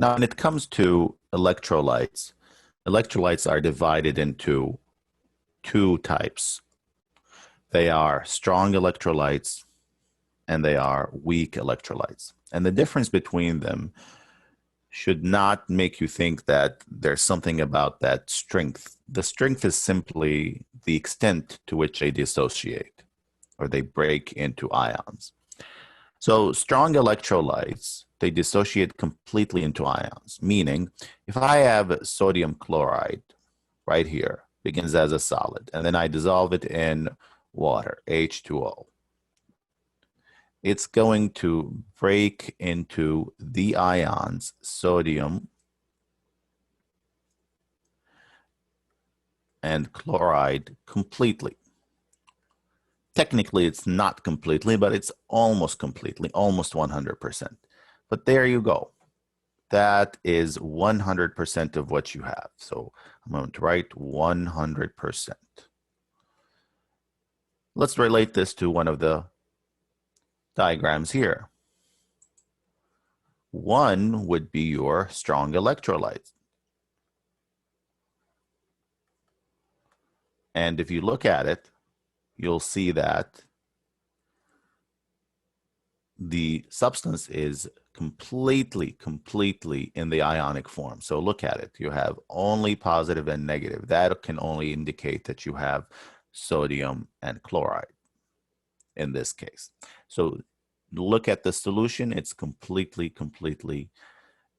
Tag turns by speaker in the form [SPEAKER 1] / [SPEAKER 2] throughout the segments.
[SPEAKER 1] Now, when it comes to electrolytes, electrolytes are divided into two types. They are strong electrolytes and they are weak electrolytes. And the difference between them should not make you think that there's something about that strength. The strength is simply the extent to which they dissociate or they break into ions. So strong electrolytes, they dissociate completely into ions, meaning if I have sodium chloride right here, begins as a solid, and then I dissolve it in water, H2O, it's going to break into the ions sodium and chloride completely. Technically, it's not completely, but it's almost completely, almost 100%. But there you go. That is 100% of what you have. So I'm going to write 100%. Let's relate this to one of the diagrams here. One would be your strong electrolyte. And if you look at it, you'll see that the substance is completely in the ionic form. So look at it. You have only positive and negative. That can only indicate that you have sodium and chloride in this case. So look at the solution. It's completely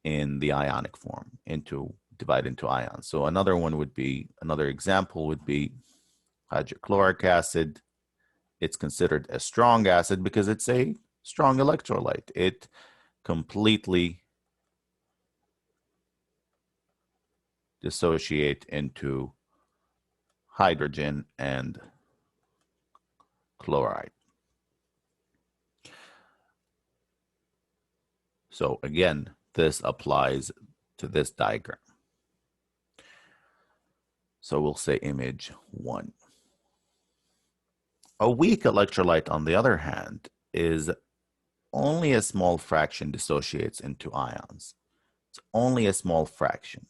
[SPEAKER 1] in the ionic form, divided into ions. So another example would be hydrochloric acid. It's considered a strong acid because it's a strong electrolyte. It completely dissociate into hydrogen and chloride. So again, this applies to this diagram. So we'll say image 1. A weak electrolyte, on the other hand, is only a small fraction dissociates into ions. It's only a small fraction.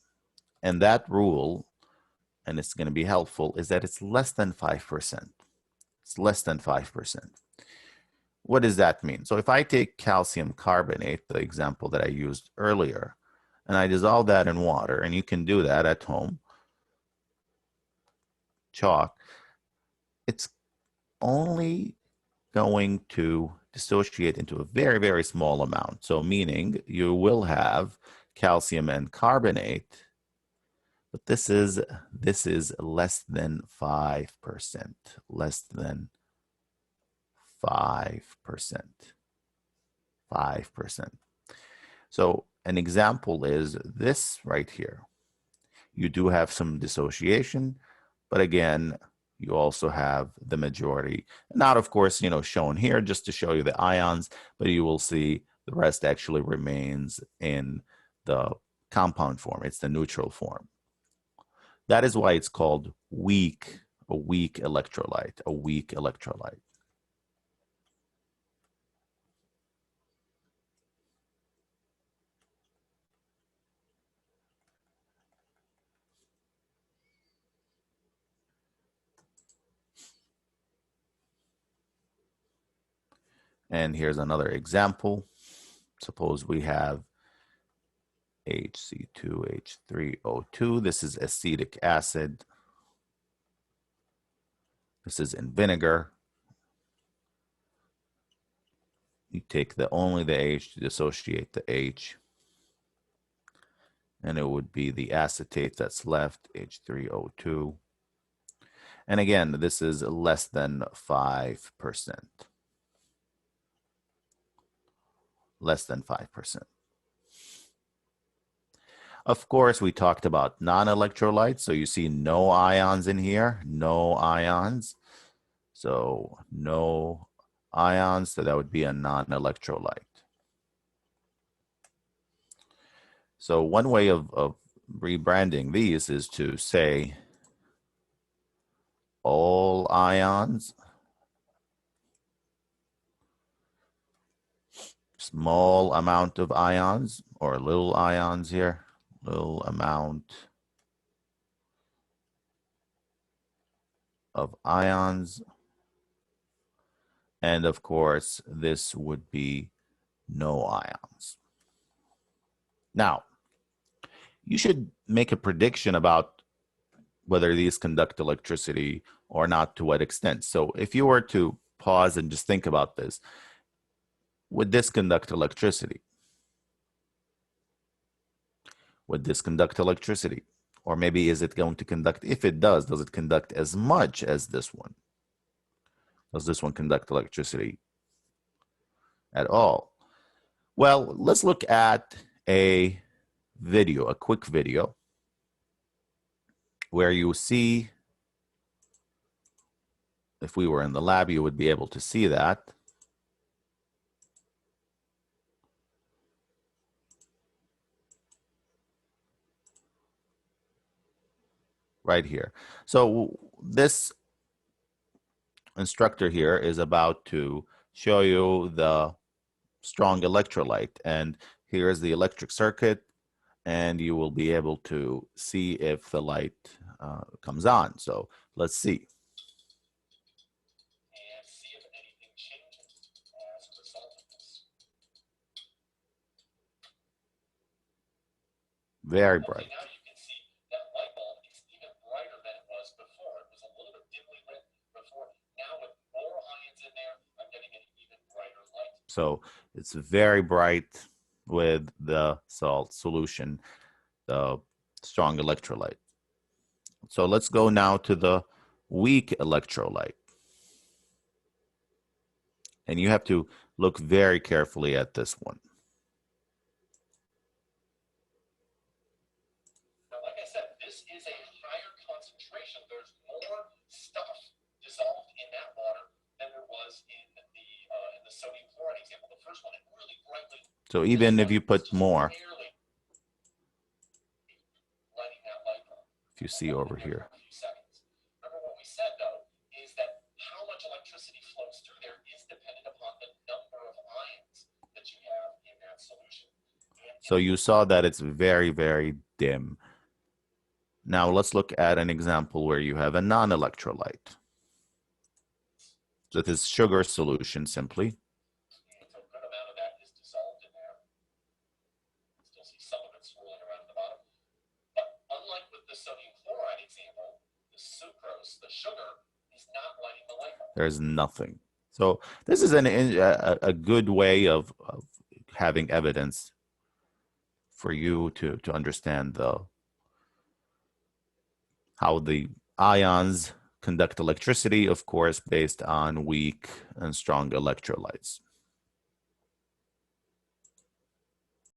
[SPEAKER 1] And that rule, and it's going to be helpful, is that it's less than 5%. It's less than 5%. What does that mean? So if I take calcium carbonate, the example that I used earlier, and I dissolve that in water, and you can do that at home, chalk, it's only going to dissociate into a very small amount. So meaning you will have calcium and carbonate, but this is less than 5%, less than 5%, 5%. So an example is this right here. You do have some dissociation, but again, you also have the majority. Not, of course, shown here just to show you the ions, but you will see the rest actually remains in the compound form. It's the neutral form. That is why it's called a weak electrolyte, a weak electrolyte. And here's another example. Suppose we have HC2H3O2. This is acetic acid. This is in vinegar. You take only the H to dissociate the H. And it would be the acetate that's left, H3O2. And again, this is less than 5%. Less than 5%. Of course, we talked about non-electrolytes. So you see no ions in here, no ions. So no ions, so that would be a non-electrolyte. So one way of rebranding these is to say all ions small amount of ions, or little ions here, little amount of ions. And of course, this would be no ions. Now, you should make a prediction about whether these conduct electricity or not, to what extent. So if you were to pause and just think about this, would this conduct electricity? Would this conduct electricity? Or maybe is it going to conduct, if it does it conduct as much as this one? Does this one conduct electricity at all? Well, let's look at a video, a quick video, where you see, if we were in the lab, you would be able to see that. Right here. So this instructor here is about to show you the strong electrolyte, and here's the electric circuit, and you will be able to see if the light comes on. So let's see.
[SPEAKER 2] And see if anything changes as a result of this.
[SPEAKER 1] Very bright.
[SPEAKER 2] Okay, now you can see that light bulb is even brighter than it was before. It was a little bit dimly lit before. Now with more ions in there, I'm getting an even brighter light.
[SPEAKER 1] So it's very bright with the salt solution, the strong electrolyte. So let's go now to the weak electrolyte. And you have to look very carefully at this one.
[SPEAKER 2] Now, like I said, this is a higher concentration. There's more stuff dissolved in that water than there was in the sodium chloride example. The first one, it really brightly.
[SPEAKER 1] So even if you put more, if you see over here.
[SPEAKER 2] Remember what we said, though, is that how much electricity flows through there is dependent upon the number of ions that you have in that solution.
[SPEAKER 1] So you saw that it's very, very dim. Now let's look at an example where you have a non-electrolyte. So this is sugar solution simply.
[SPEAKER 2] So a good amount of that is dissolved in there. Still see some of it swirling around at the bottom. But unlike with the sodium chloride example, the sucrose, the sugar, is not lighting the light bulb.
[SPEAKER 1] There's nothing. So this is a good way of having evidence for you to understand how the ions conduct electricity, of course, based on weak and strong electrolytes.